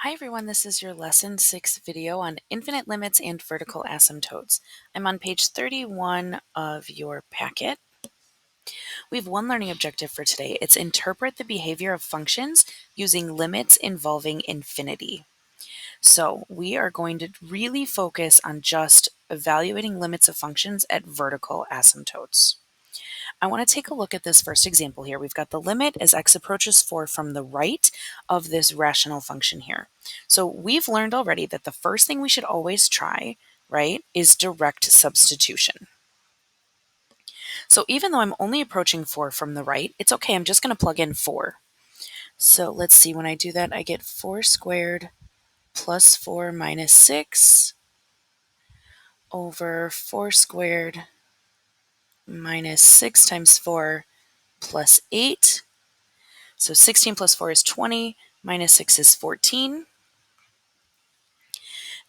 Hi everyone, this is your lesson 6 video on infinite limits and vertical asymptotes. I'm on page 31 of your packet. We have one learning objective for today. It's interpret the behavior of functions using limits involving infinity. So we are going to really focus on just evaluating limits of functions at vertical asymptotes. I want to take a look at this first example here. We've got the limit as x approaches 4 from the right of this rational function here. So we've learned already that the first thing we should always try, right, is direct substitution. So even though I'm only approaching 4 from the right, it's okay. I'm just going to plug in 4. So let's see. When I do that, I get 4 squared plus 4 minus 6 over 4 squared minus 6 times 4 plus 8. So 16 plus 4 is 20, minus 6 is 14.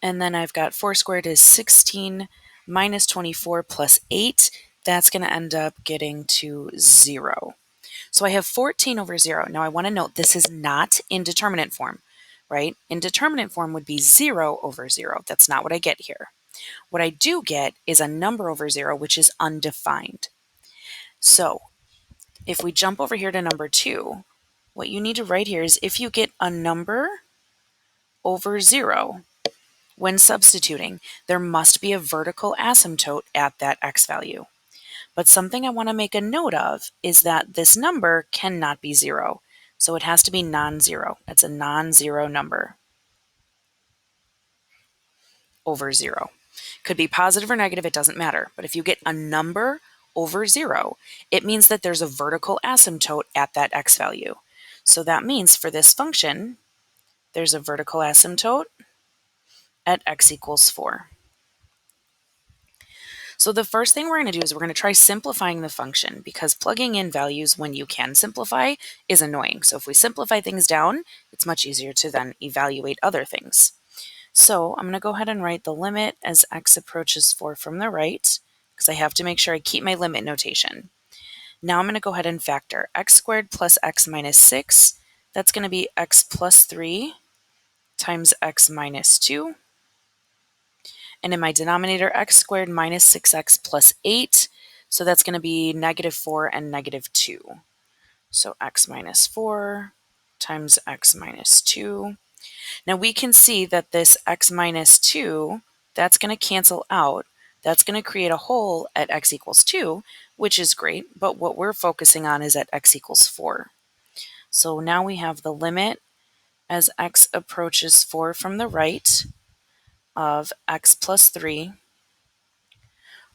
And then I've got 4 squared is 16 minus 24 plus 8. That's going to end up getting to 0. So I have 14 over 0. Now I want to note this is not indeterminate form, right? Indeterminate form would be 0 over 0. That's not what I get here. What I do get is a number over 0, which is undefined. So if we jump over here to number 2, what you need to write here is if you get a number over 0, when substituting, there must be a vertical asymptote at that x value. But something I want to make a note of is that this number cannot be 0. So it has to be non-zero. It's a non-zero number over 0. Could be positive or negative, it doesn't matter. But if you get a number over 0, it means that there's a vertical asymptote at that x value. So that means for this function, there's a vertical asymptote at x equals 4. So the first thing we're going to do is we're going to try simplifying the function, because plugging in values when you can simplify is annoying. So if we simplify things down, it's much easier to then evaluate other things. So I'm going to go ahead and write the limit as x approaches 4 from the right, because I have to make sure I keep my limit notation. Now I'm going to go ahead and factor x squared plus x minus 6. That's going to be x plus 3 times x minus 2. And in my denominator, x squared minus 6x plus 8. So that's going to be negative 4 and negative 2. So x minus 4 times x minus 2. Now we can see that this x minus 2, that's going to cancel out. That's going to create a hole at x equals 2, which is great. But what we're focusing on is at x equals 4. So now we have the limit as x approaches 4 from the right of x plus 3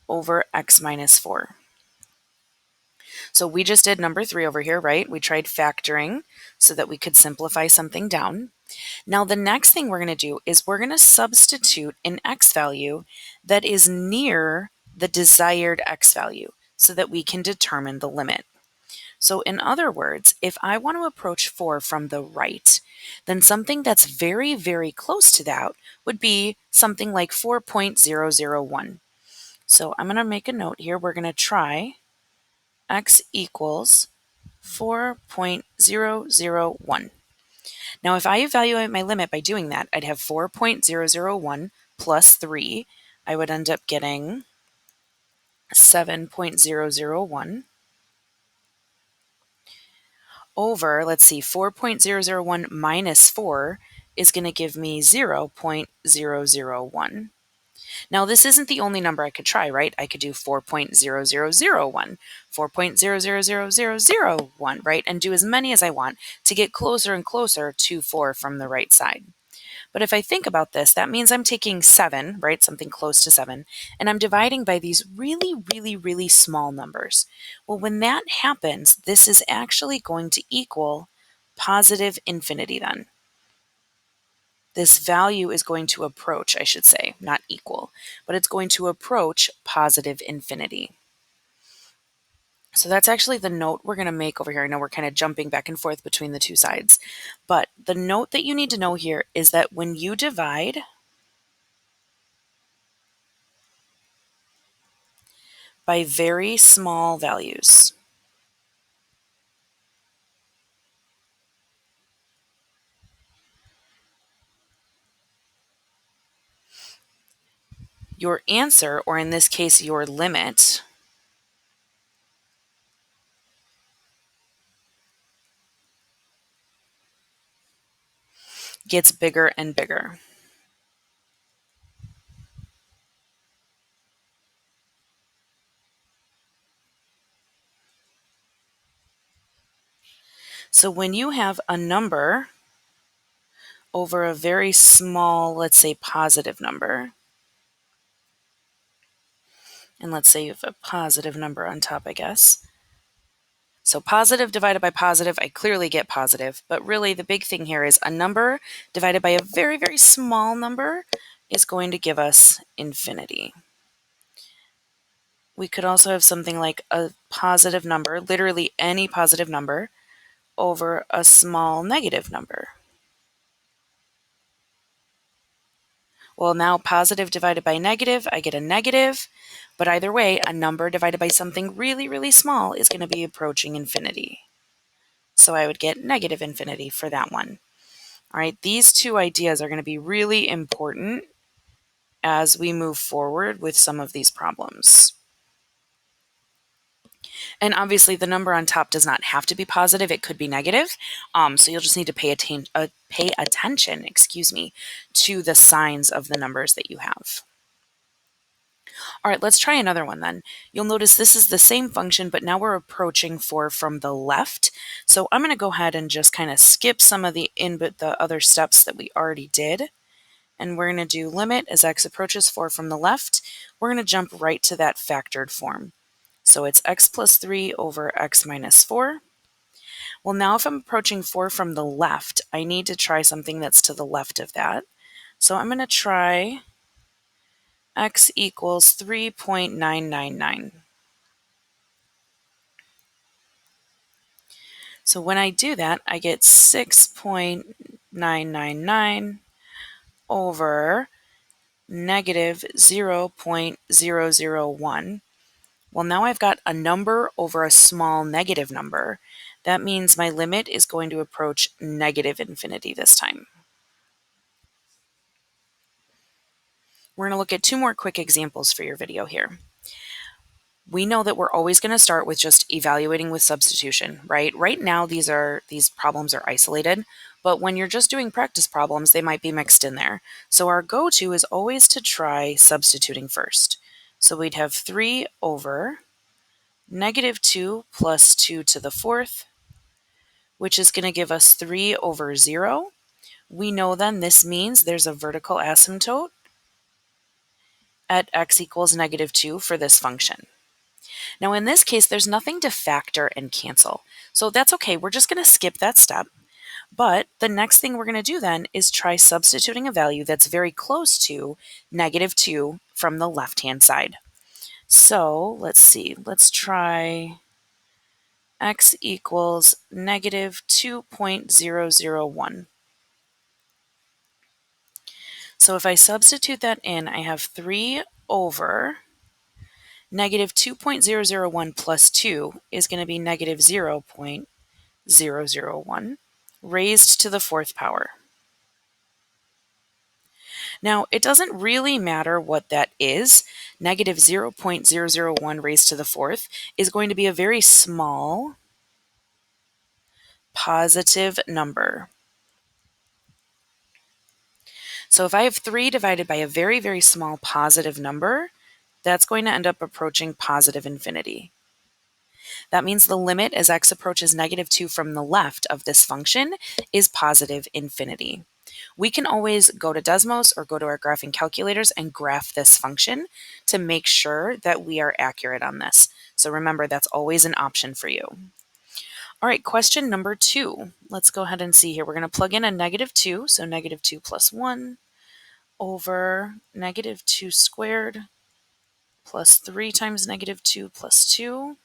over x minus 4. So we just did number 3 over here, right? We tried factoring so that we could simplify something down. Now the next thing we're going to do is we're going to substitute an x value that is near the desired x value so that we can determine the limit. So in other words, if I want to approach 4 from the right, then something that's very, very close to that would be something like 4.001. So I'm going to make a note here. We're going to try x equals 4.001. Now, if I evaluate my limit by doing that, I'd have 4.001 plus 3. I would end up getting 7.001 over, let's see, 4.001 minus 4 is going to give me 0.001. Now, this isn't the only number I could try, right? I could do 4.0001, 4.000001, right? And do as many as I want to get closer and closer to 4 from the right side. But if I think about this, that means I'm taking 7, right, something close to 7, and I'm dividing by these really, really, really small numbers. Well, when that happens, this is actually going to equal positive infinity then. This value is going to approach, I should say, not equal, but it's going to approach positive infinity. So that's actually the note we're going to make over here. I know we're kind of jumping back and forth between the two sides, but the note that you need to know here is that when you divide by very small values, your answer, or in this case, your limit, gets bigger and bigger. So when you have a number over a very small, let's say positive number, and let's say you have a positive number on top, I guess. So positive divided by positive, I clearly get positive, but really the big thing here is a number divided by a very, very small number is going to give us infinity. We could also have something like a positive number, literally any positive number, over a small negative number. Well, now positive divided by negative, I get a negative, but either way, a number divided by something really, really small is going to be approaching infinity. So I would get negative infinity for that one. All right, these two ideas are going to be really important as we move forward with some of these problems. And obviously, the number on top does not have to be positive; it could be negative. So you'll just need to pay attention, to the signs of the numbers that you have. All right, let's try another one then. You'll notice this is the same function, but now we're approaching 4 from the left. So I'm going to go ahead and just kind of skip some of the other steps that we already did. And we're going to do limit as x approaches 4 from the left. We're going to jump right to that factored form. So it's x plus 3 over x minus 4. Well, now if I'm approaching 4 from the left, I need to try something that's to the left of that. So I'm going to try x equals 3.999. So when I do that, I get 6.999 over negative 0.001. Well, now I've got a number over a small negative number. That means my limit is going to approach negative infinity this time. We're going to look at 2 more quick examples for your video here. We know that we're always going to start with just evaluating with substitution, right? Right now, these problems are isolated, but when you're just doing practice problems, they might be mixed in there. So our go-to is always to try substituting first. So we'd have 3 over negative 2 plus 2 to the 4th, which is going to give us 3 over 0. We know then this means there's a vertical asymptote at x equals negative 2 for this function. Now in this case, there's nothing to factor and cancel. So that's okay, we're just going to skip that step. But the next thing we're going to do then is try substituting a value that's very close to negative 2 from the left-hand side. So let's see, let's try x equals negative 2.001. So if I substitute that in, I have 3 over negative 2.001 plus 2 is going to be negative 0.001 raised to the 4th power. Now, it doesn't really matter what that is. Negative 0.001 raised to the 4th is going to be a very small positive number. So if I have 3 divided by a very, very small positive number, that's going to end up approaching positive infinity. That means the limit as x approaches negative 2 from the left of this function is positive infinity. We can always go to Desmos or go to our graphing calculators and graph this function to make sure that we are accurate on this. So remember, that's always an option for you. All right, question number 2. Let's go ahead and see here. We're going to plug in a negative 2, so negative 2 plus 1 over negative 2 squared plus 3 times negative 2 plus 2.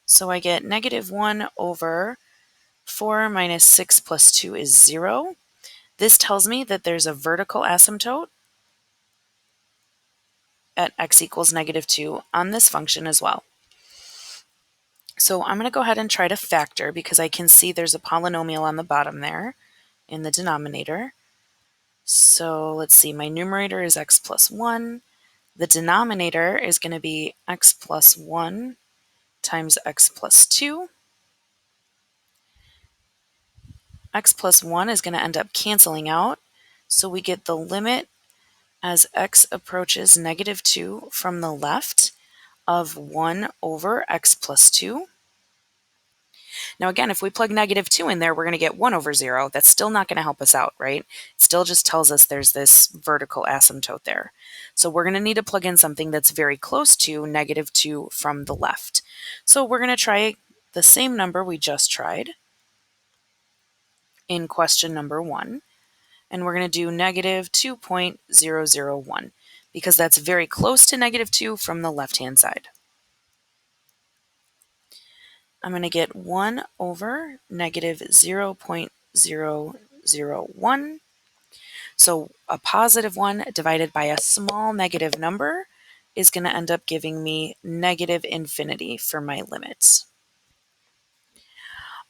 So I get negative 1 over 4 minus 6 plus 2 is 0. This tells me that there's a vertical asymptote at x equals negative 2 on this function as well. So I'm going to go ahead and try to factor because I can see there's a polynomial on the bottom there in the denominator. So let's see, my numerator is x plus 1. The denominator is going to be x plus 1 times x plus 2. X plus 1 is going to end up canceling out, so we get the limit as x approaches negative 2 from the left of 1 over x plus 2. Now again, if we plug negative 2 in there, we're going to get 1 over 0. That's still not going to help us out, right? It still just tells us there's this vertical asymptote there. So we're going to need to plug in something that's very close to negative 2 from the left. So we're going to try the same number we just tried in question number 1. And we're going to do negative 2.001 because that's very close to negative 2 from the left-hand side. I'm going to get 1 over negative 0.001. So a positive 1 divided by a small negative number is going to end up giving me negative infinity for my limits.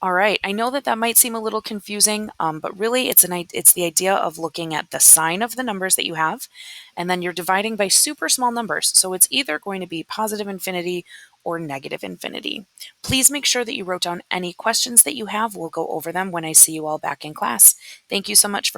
All right, I know that that might seem a little confusing, but really it's the idea of looking at the sign of the numbers that you have, and then you're dividing by super small numbers. So it's either going to be positive infinity or negative infinity. Please make sure that you wrote down any questions that you have. We'll go over them when I see you all back in class. Thank you so much for